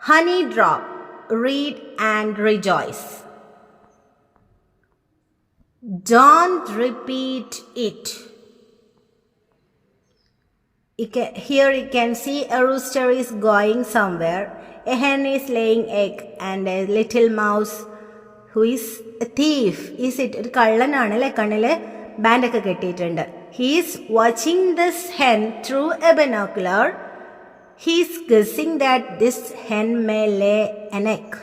Honeydrop, read and rejoice. Don't repeat it. Here you can see a rooster is going somewhere. A hen is laying egg and a little mouse who is a thief. Is it? He is watching this hen through a binocular. He is guessing that this hen may lay an egg.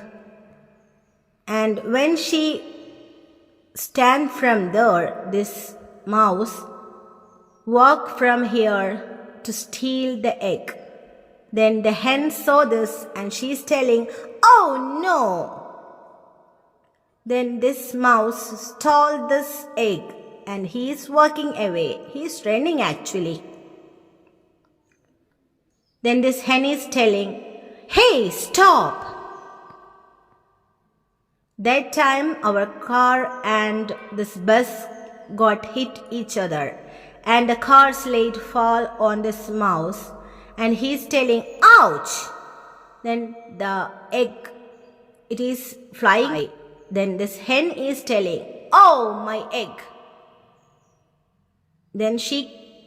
And when she stands from there, this mouse walks from here to steal the egg. Then the hen saw this and she is telling, "Oh no!" Then this mouse stole this egg and he is walking away. He is running actually. Then this hen is telling, "Hey, stop!" That time our car and this bus got hit each other and the car's lid fall on this mouse and he is telling, "Ouch!" Then the egg, it is flying. Then this hen is telling, "Oh, my egg." Then she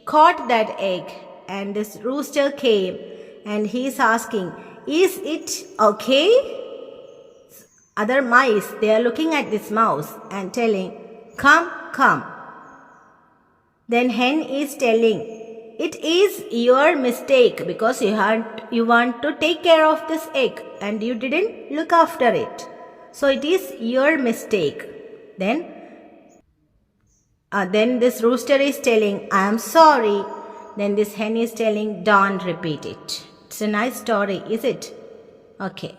caught that egg and this rooster came and he is asking, "Is it okay?" Other mice, they are looking at this mouse and telling, "Come, come." Then hen is telling, "It is your mistake because you want to take care of this egg and you didn't look after it. So it is your mistake." Then this rooster is telling, "I am sorry." Then this hen is telling, "Don't repeat it." It's a nice story, is it? Okay.